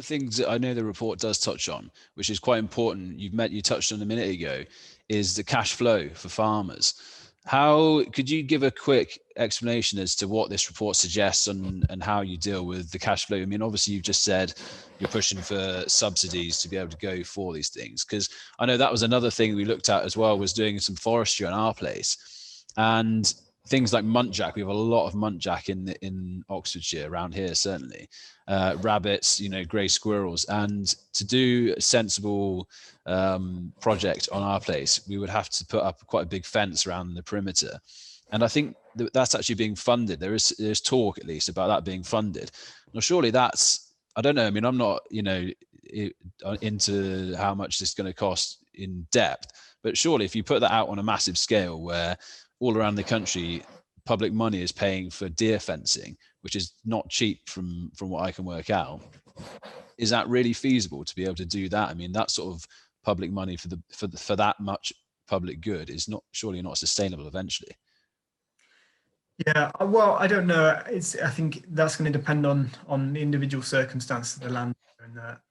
things that I know the report does touch on, which is quite important, you touched on a minute ago, is the cash flow for farmers. How could you give a quick explanation as to what this report suggests and how you deal with the cash flow? I mean, obviously you've just said you're pushing for subsidies to be able to go for these things, because I know that was another thing we looked at as well, was doing some forestry on our place, and things like muntjac. We have a lot of muntjac in Oxfordshire, around here certainly. Rabbits, grey squirrels, and to do a sensible project on our place, we would have to put up quite a big fence around the perimeter. And I think that's actually being funded. There's talk, at least, about that being funded. Now, surely that's, I don't know. I mean, I'm not, into how much this is going to cost in depth, but surely if you put that out on a massive scale, where all around the country, public money is paying for deer fencing, which is not cheap from what I can work out, is that really feasible to be able to do that? I mean, that sort of public money for that much public good is surely not sustainable eventually. Yeah, well, I don't know. I think that's going to depend on the individual circumstances of the land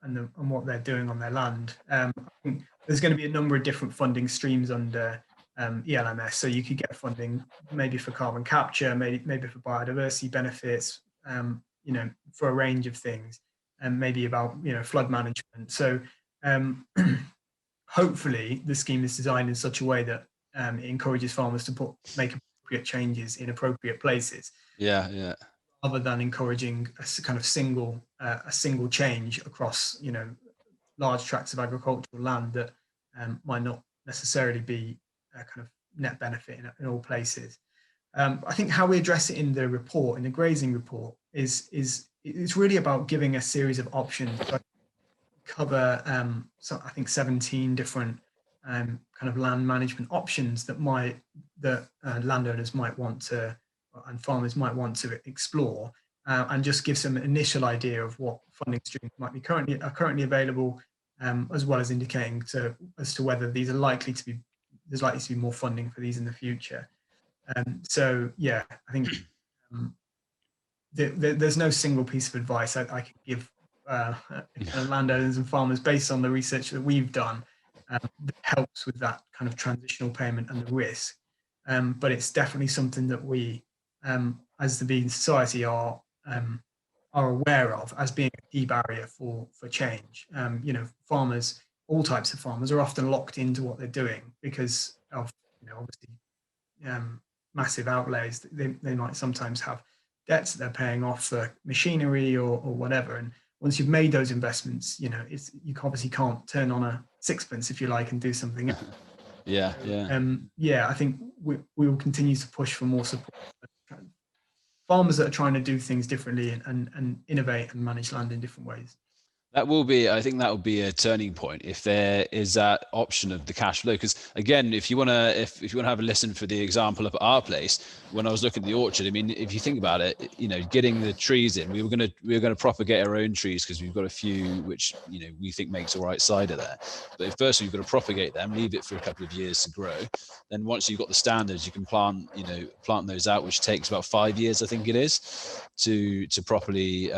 and what they're doing on their land. I think there's going to be a number of different funding streams under ELMS. So you could get funding maybe for carbon capture, maybe for biodiversity benefits, for a range of things, and maybe about flood management. So hopefully the scheme is designed in such a way that it encourages farmers to make appropriate changes in appropriate places. Yeah. Rather than encouraging a kind of single change across large tracts of agricultural land that might not necessarily be a kind of net benefit in all places. I think how we address it in the report, in the grazing report, is it's really about giving a series of options. Cover I think 17 different kind of land management options that landowners might want to, and farmers might want to explore, and just give some initial idea of what funding streams might be currently available, as well as indicating as to whether there's likely to be more funding for these in the future. So yeah, I think there's no single piece of advice I can give landowners and farmers based on the research that we've done that helps with that kind of transitional payment and the risk. But it's definitely something that we, as the Vegan Society, are aware of as being a key barrier for change. Farmers, all types of farmers, are often locked into what they're doing because of obviously massive outlays. They might sometimes have debts that they're paying off for machinery or whatever, and once you've made those investments, you obviously can't turn on a sixpence, if you like, and do something else. Yeah. I think we will continue to push for more support for farmers that are trying to do things differently and innovate and manage land in different ways. I think that will be a turning point if there is that option of the cash flow. Because again, if you want to have a listen for the example of our place, when I was looking at the orchard, I mean, if you think about it, getting the trees in, we were going to propagate our own trees because we've got a few which we think makes all right cider there. But first we've got to propagate them, leave it for a couple of years to grow. Then once you've got the standards, you can plant those out, which takes about 5 years, I think it is, to properly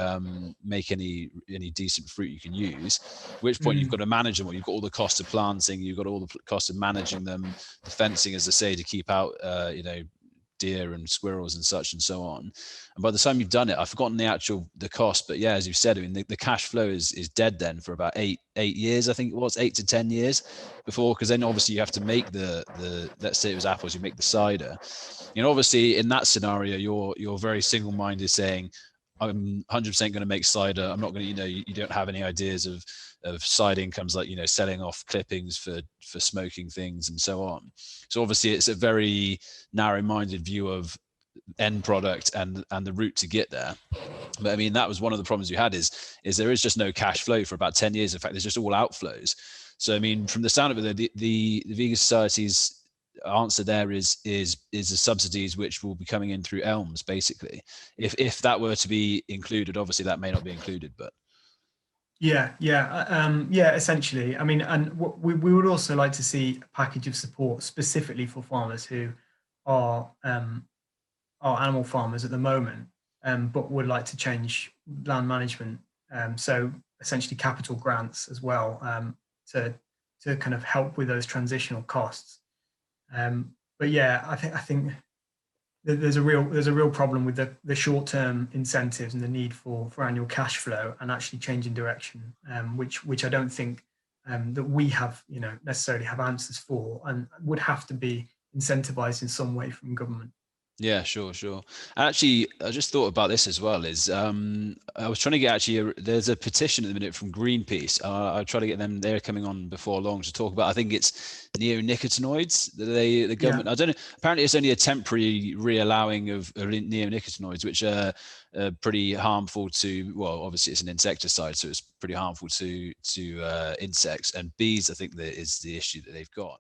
make any decent fruit you can use. At which point you've got to manage them. You've got all the cost of planting, you've got all the cost of managing them, the fencing, as I say, to keep out deer and squirrels and such and so on. And by the time you've done it, I've forgotten the cost, but yeah, as you said, I mean, the cash flow is dead then for about eight years, I think it was 8 to 10 years before, because then obviously you have to make the let's say it was apples, you make the cider. Obviously in that scenario, you're very single-minded, saying I'm 100% going to make cider. I'm not going to, you don't have any ideas of side incomes like, selling off clippings for smoking things and so on. So obviously it's a very narrow-minded view of end product and the route to get there. But I mean, that was one of the problems you had is there is just no cash flow for about 10 years. In fact, there's just all outflows. So, I mean, from the sound of it, the Vegan Society's answer there is the subsidies which will be coming in through ELMS, basically. If that were to be included, obviously that may not be included, but yeah, essentially. I mean, and we would also like to see a package of support specifically for farmers who are animal farmers at the moment, but would like to change land management. So essentially capital grants as well, to kind of help with those transitional costs. But yeah, I think there's a real problem with the short-term incentives and the need for annual cash flow and actually changing direction, which I don't think that we have, necessarily have answers for, and would have to be incentivized in some way from government. Yeah, sure. Actually, I just thought about this as well. I was trying to get there's a petition at the minute from Greenpeace. I try to get them. They're coming on before long to talk about. I think it's neonicotinoids that the government. Yeah. I don't know. Apparently, it's only a temporary reallowing of neonicotinoids, which are pretty harmful to. Well, obviously, it's an insecticide, so it's pretty harmful to insects and bees. I think that is the issue that they've got.